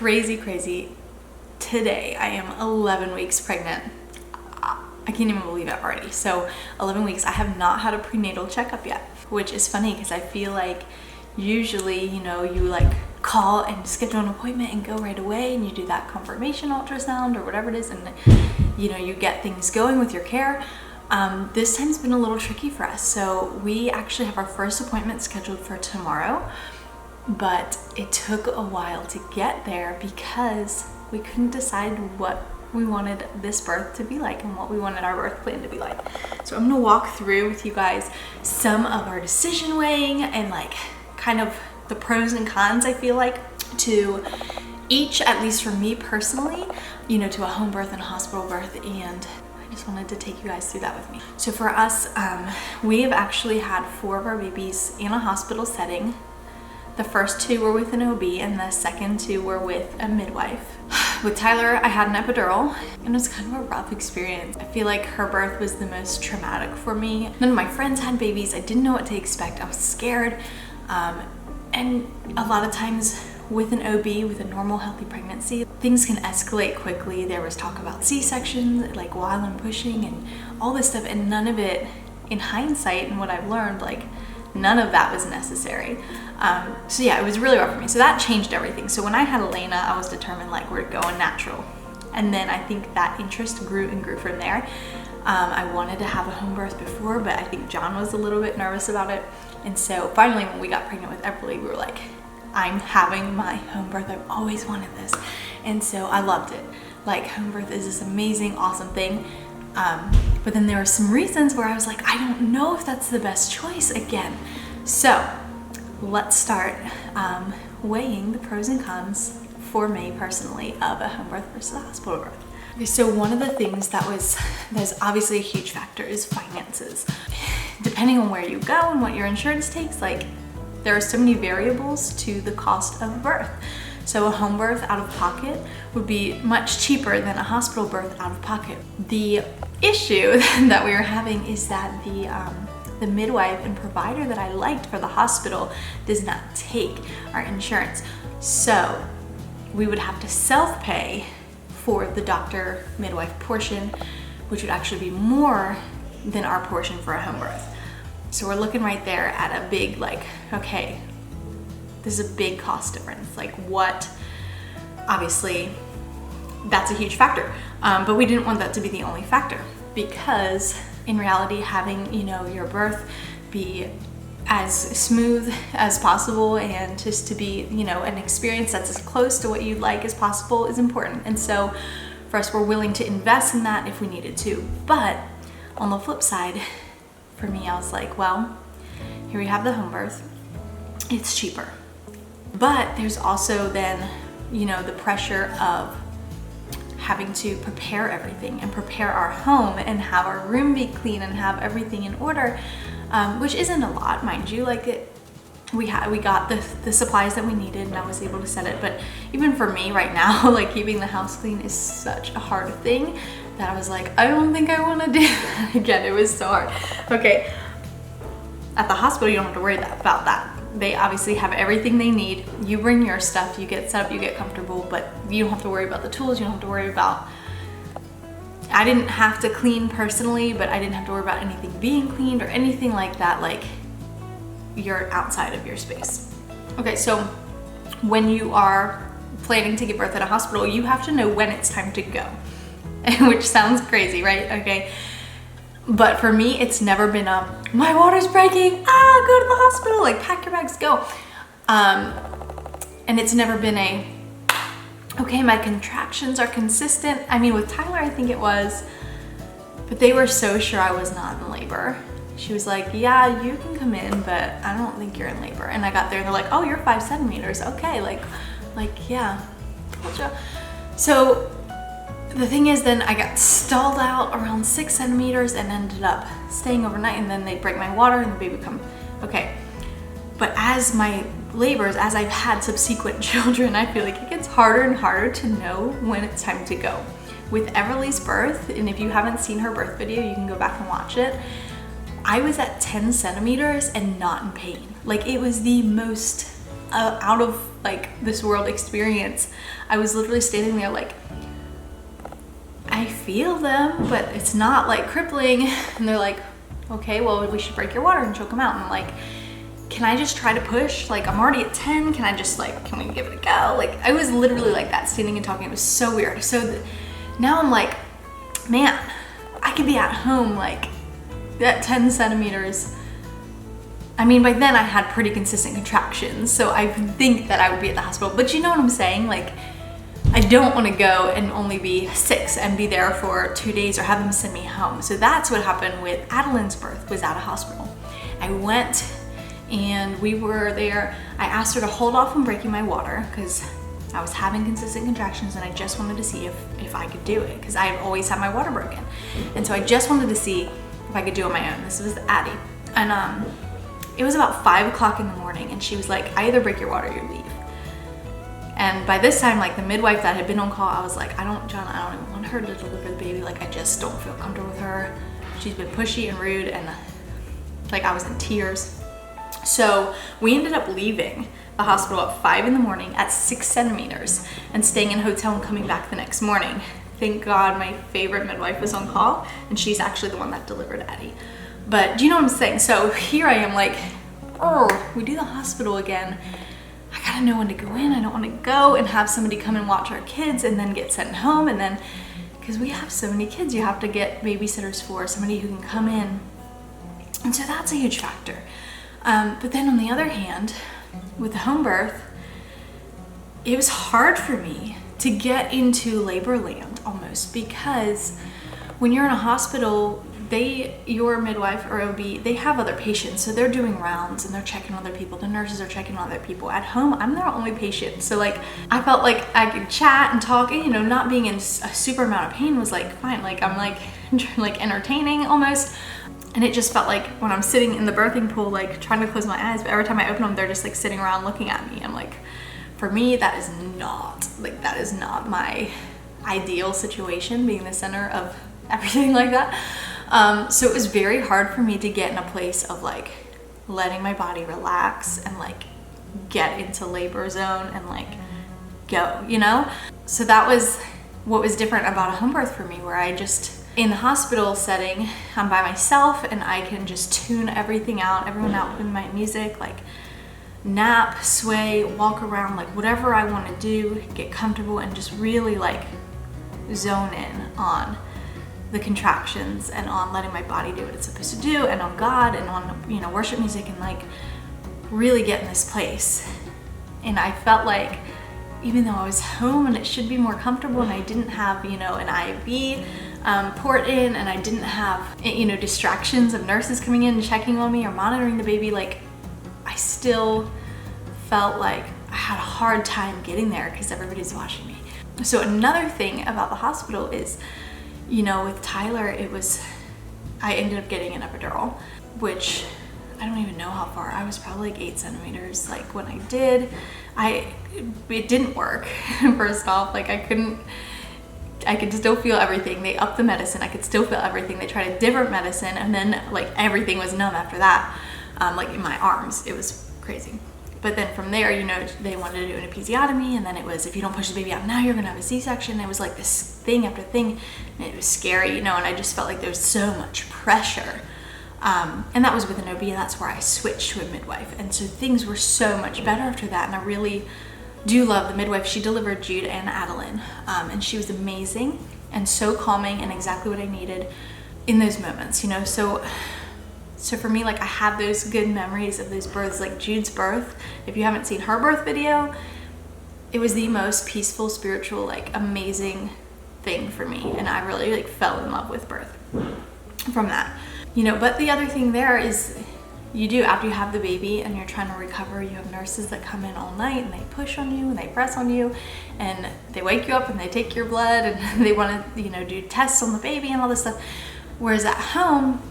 crazy. Today, I am 11 weeks pregnant. I can't even believe it already. So 11 weeks, I have not had a prenatal checkup yet, which is funny because I feel like usually, you know, you like call and schedule an appointment and go right away and you do that confirmation ultrasound or whatever it is, and you know, you get things going with your care. This time's been a little tricky for us. So we actually have our first appointment scheduled for tomorrow, but it took a while to get there because we couldn't decide what we wanted this birth to be like and what we wanted our birth plan to be like. So I'm gonna walk through with you guys some of our decision weighing and like kind of the pros and cons, I feel like, to each, at least for me personally, you know, to a home birth and a hospital birth, and I just wanted to take you guys through that with me. So for us, we have actually had 4 of our babies in a hospital setting. The first 2 were with an OB and the second 2 were with a midwife. With Tyler, I had an epidural and it was kind of a rough experience. I feel like her birth was the most traumatic for me. None of my friends had babies. I didn't know what to expect. I was scared. And a lot of times with an OB, with a normal healthy pregnancy, things can escalate quickly. There was talk about C-sections, like while I'm pushing and all this stuff, and none of it, in hindsight and what I've learned, like none of that was necessary. So yeah, it was really rough for me. So that changed everything. So when I had Elena, I was determined like we're going natural. And then I think that interest grew and grew from there. I wanted to have a home birth before, but I think John was a little bit nervous about it. And so finally when we got pregnant with Everly, we were like, I'm having my home birth. I've always wanted this. And so I loved it. Like, home birth is this amazing, awesome thing. But then there were some reasons where I was like, I don't know if that's the best choice again. So let's start weighing the pros and cons for me personally of a home birth versus a hospital birth. Okay, so one of the things that's obviously a huge factor is finances. Depending on where you go and what your insurance takes, like there are so many variables to the cost of birth. So a home birth out of pocket would be much cheaper than a hospital birth out of pocket. The issue that we were having is that the midwife and provider that I liked for the hospital does not take our insurance. So we would have to self-pay for the doctor midwife portion, which would actually be more than our portion for a home birth. So we're looking right there at a big, like, okay, this is a big cost difference. Like, what, obviously that's a huge factor. But we didn't want that to be the only factor, because in reality, having, you know, your birth be as smooth as possible and just to be, you know, an experience that's as close to what you'd like as possible is important. And so for us, we're willing to invest in that if we needed to. But on the flip side, for me, I was like, well, here we have the home birth. It's cheaper. But there's also then, you know, the pressure of having to prepare everything and prepare our home and have our room be clean and have everything in order, which isn't a lot, mind you. Like, we got the supplies that we needed and I was able to set it. But even for me right now, like, keeping the house clean is such a hard thing that I was like, I don't think I want to do that again. It was so hard. Okay, at the hospital, you don't have to worry about that. They obviously have everything they need. You bring your stuff, you get set up, you get comfortable, but you don't have to worry about the tools. You don't have to worry about, I didn't have to clean personally, but I didn't have to worry about anything being cleaned or anything like that. Like, you're outside of your space. Okay, so when you are planning to give birth at a hospital, you have to know when it's time to go, which sounds crazy, right? Okay. But for me, it's never been my water's breaking, go to the hospital, like, pack your bags, go. And it's never been okay, my contractions are consistent. I mean, with Tyler, I think it was, but they were so sure I was not in labor. She was like, yeah, you can come in, but I don't think you're in labor. And I got there and they're like, oh, you're 5 centimeters. Okay, like, yeah, told you. So the thing is, then I got stalled out around 6 centimeters and ended up staying overnight, and then they break my water and the baby come. Okay. But as my labors, as I've had subsequent children, I feel like it gets harder and harder to know when it's time to go. With Everly's birth, and if you haven't seen her birth video, you can go back and watch it. I was at 10 centimeters and not in pain. Like, it was the most out of, like, this world experience. I was literally standing there like, I feel them, but it's not like crippling. And they're like, okay, well, we should break your water and choke them out. And I'm like, can I just try to push? Like, I'm already at 10. Can I just like, can we give it a go? Like, I was literally like that, standing and talking. It was so weird. So now I'm like, man, I could be at home like at 10 centimeters. I mean, by then I had pretty consistent contractions, so I would think that I would be at the hospital. But you know what I'm saying? Like, I don't want to go and only be 6 and be there for 2 days or have them send me home. So that's what happened with Adeline's birth, was at a hospital. I went and we were there. I asked her to hold off on breaking my water because I was having consistent contractions and I just wanted to see if I could do it, because I've always had my water broken. And so I just wanted to see if I could do it on my own. This was Addie. And it was about 5 o'clock in the morning and she was like, I either break your water or you leave. And by this time, like, the midwife that had been on call, I was like, John, I don't even want her to deliver the baby. Like, I just don't feel comfortable with her. She's been pushy and rude, and like, I was in tears. So we ended up leaving the hospital at 5 in the morning at 6 centimeters and staying in a hotel and coming back the next morning. Thank God my favorite midwife was on call, and she's actually the one that delivered Addie. But do you know what I'm saying? So here I am like, oh, we do the hospital again. I gotta know when to go in. I don't want to go and have somebody come and watch our kids and then get sent home. And then, because we have so many kids, you have to get babysitters for somebody who can come in. And so that's a huge factor. But then on the other hand, with the home birth, it was hard for me to get into labor land almost, because when you're in a hospital, your midwife or OB, they have other patients, so they're doing rounds and they're checking on other people. The nurses are checking on other people. At home, I'm their only patient, so like, I felt like I could chat and talk, and, you know, not being in a super amount of pain was like fine. Like, I'm like entertaining almost. And it just felt like when I'm sitting in the birthing pool, like trying to close my eyes, but every time I open them, they're just like sitting around looking at me. I'm like, for me, that is not my ideal situation, being the center of everything like that. So it was very hard for me to get in a place of like letting my body relax and like get into labor zone and like go, you know? So that was what was different about a home birth for me, where I just, in the hospital setting, I'm by myself and I can just tune everything out, everyone out with my music, like nap, sway, walk around, like whatever I want to do, get comfortable and just really like zone in on the contractions and on letting my body do what it's supposed to do, and on God, and on, you know, worship music, and like really get in this place. And I felt like, even though I was home and it should be more comfortable, and I didn't have, you know, an IV port in, and I didn't have, you know, distractions of nurses coming in and checking on me or monitoring the baby, like I still felt like I had a hard time getting there because everybody's watching me. So another thing about the hospital is, you know, with Tyler, I ended up getting an epidural, which I don't even know how far. I was probably like 8 centimeters. Like when I did, it didn't work. First off, like I could still feel everything. They upped the medicine. I could still feel everything. They tried a different medicine, and then like everything was numb after that. Like in my arms, it was crazy. But then from there, you know, they wanted to do an episiotomy, and then it was, if you don't push the baby out now, you're gonna have a C-section. It was like this thing after thing, and it was scary, you know, and I just felt like there was so much pressure. And that was with an OB, and that's where I switched to a midwife. And so things were so much better after that, and I really do love the midwife. She delivered Jude and Adeline, and she was amazing and so calming and exactly what I needed in those moments, you know. So for me, like, I have those good memories of those births, like Jude's birth. If you haven't seen her birth video, it was the most peaceful, spiritual, like amazing thing for me. And I really like fell in love with birth from that, you know. But the other thing there is, you do, after you have the baby and you're trying to recover, you have nurses that come in all night and they push on you and they press on you and they wake you up and they take your blood and they want to, you know, do tests on the baby and all this stuff. Whereas at home,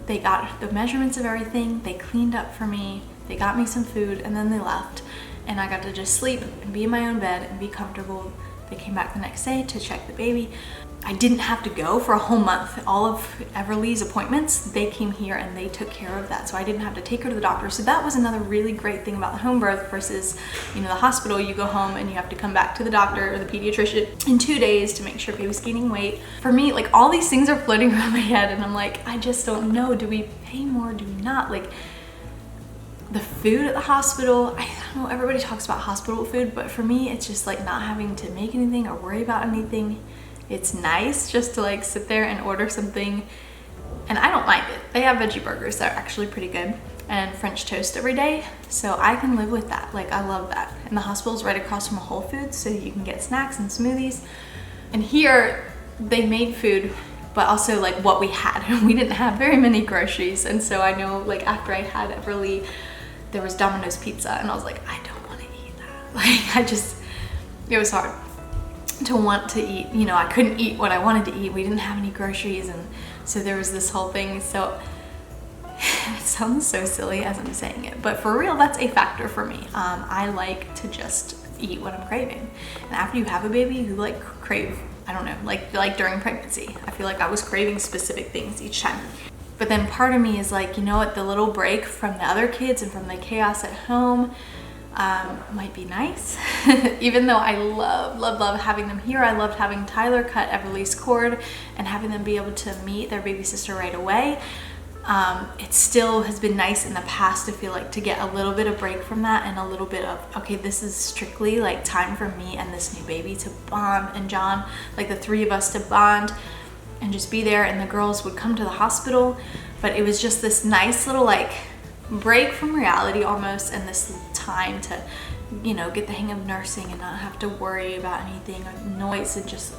they got the measurements of everything, they cleaned up for me, they got me some food, and then they left. And I got to just sleep and be in my own bed and be comfortable. They came back the next day to check the baby. I didn't have to go for a whole month. All of Everly's appointments, they came here and they took care of that. So I didn't have to take her to the doctor. So that was another really great thing about the home birth versus, you know, the hospital. You go home and you have to come back to the doctor or the pediatrician in 2 days to make sure baby's gaining weight. For me, like, all these things are floating around my head and I'm like, I just don't know. Do we pay more? Do we not? Like, the food at the hospital, I don't know, everybody talks about hospital food, but for me, it's just like not having to make anything or worry about anything. It's nice just to like sit there and order something, and I don't mind it. They have veggie burgers that are actually pretty good and French toast every day, so I can live with that. Like, I love that. And the hospital's right across from a Whole Foods, so you can get snacks and smoothies. And here they made food, but also like what we had. We didn't have very many groceries, and so I know, like, after I had Everly, there was Domino's pizza and I was like, I don't want to eat that. Like, it was hard to want to eat, you know. I couldn't eat what I wanted to eat. We didn't have any groceries, and so there was this whole thing. So it sounds so silly as I'm saying it, but for real, that's a factor for me. I like to just eat what I'm craving, and after you have a baby, you like crave, I don't know, like during pregnancy, I feel like I was craving specific things each time. But then part of me is like, you know what, the little break from the other kids and from the chaos at home might be nice. Even though I love having them here. I loved having Tyler cut Everly's cord and having them be able to meet their baby sister right away. It still has been nice in the past to feel like to get a little bit of break from that and a little bit of, okay, this is strictly like time for me and this new baby to bond, and John, like the three of us to bond and just be there. And the girls would come to the hospital, but it was just this nice little like break from reality almost, and this time to, you know, get the hang of nursing and not have to worry about anything or noise, and just,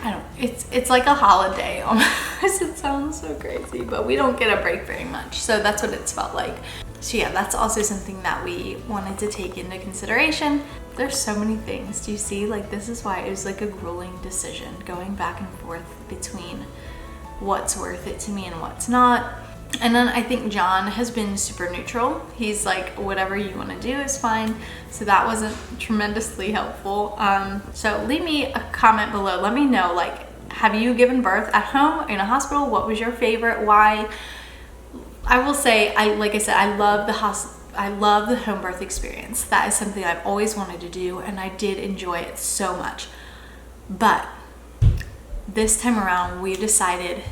I don't, it's like a holiday almost. It sounds so crazy, but we don't get a break very much, so that's what it's felt like. So yeah, that's also something that we wanted to take into consideration. There's so many things. Do you see? Like, this is why it was like a grueling decision, going back and forth between what's worth it to me and what's not. And then I think John has been super neutral. He's like, whatever you want to do is fine. So that wasn't tremendously helpful. So leave me a comment below. Let me know, like, have you given birth at home, in a hospital? What was your favorite? Why? I will say, like I said, I love the home birth experience. That is something I've always wanted to do, and I did enjoy it so much. But this time around, we decided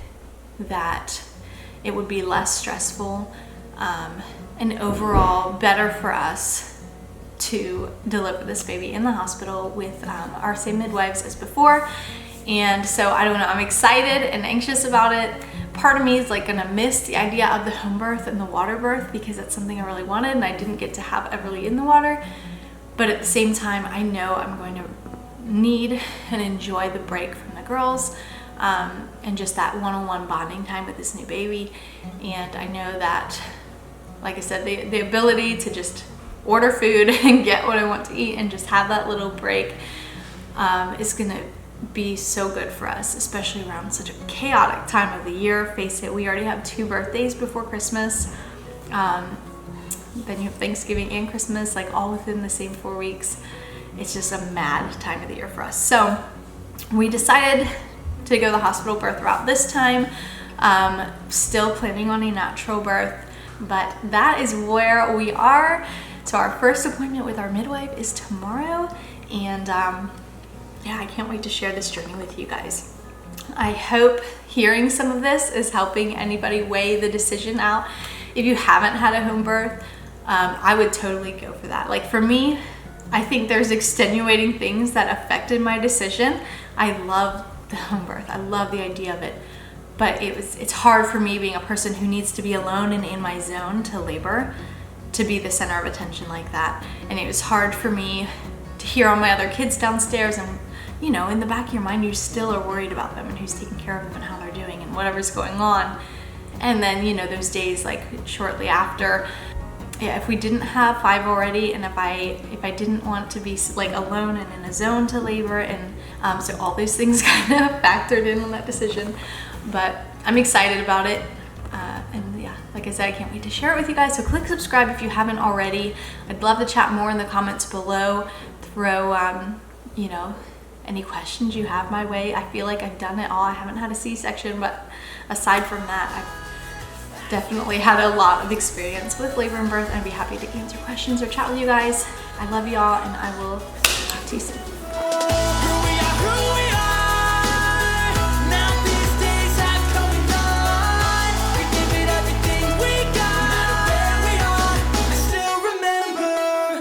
that it would be less stressful and overall better for us to deliver this baby in the hospital with our same midwives as before. And so I don't know, I'm excited and anxious about it. Part of me is like gonna miss the idea of the home birth and the water birth because that's something I really wanted, and I didn't get to have Everly in the water. But at the same time, I know I'm going to need and enjoy the break from the girls, and just that one-on-one bonding time with this new baby. And I know that, like I said, the ability to just order food and get what I want to eat and just have that little break is gonna be so good for us, especially around such a chaotic time of the year. Face it, we already have 2 birthdays before Christmas. Then you have Thanksgiving and Christmas, like all within the same 4 weeks. It's just a mad time of the year for us. So we decided to go the hospital birth route this time. Still planning on a natural birth, but that is where we are. So our first appointment with our midwife is tomorrow, and yeah, I can't wait to share this journey with you guys. I hope hearing some of this is helping anybody weigh the decision out. If you haven't had a home birth, I would totally go for that. Like, for me, I think there's extenuating things that affected my decision. I love the home birth. I love the idea of it. But it's hard for me, being a person who needs to be alone and in my zone to labor, to be the center of attention like that. And it was hard for me to hear all my other kids downstairs, and you know, in the back of your mind, you still are worried about them and who's taking care of them and how they're doing and whatever's going on. And then, you know, those days like shortly after, yeah, if we didn't have 5 already, and if I didn't want to be like alone and in a zone to labor, and so all those things kind of factored in on that decision. But I'm excited about it. And yeah, like I said, I can't wait to share it with you guys. So click subscribe if you haven't already. I'd love to chat more in the comments below. Throw, you know, any questions you have my way. I feel like I've done it all. I haven't had a C-section, but aside from that, I've definitely had a lot of experience with labor and birth, and I'd be happy to answer questions or chat with you guys. I love y'all, and I will talk to you soon.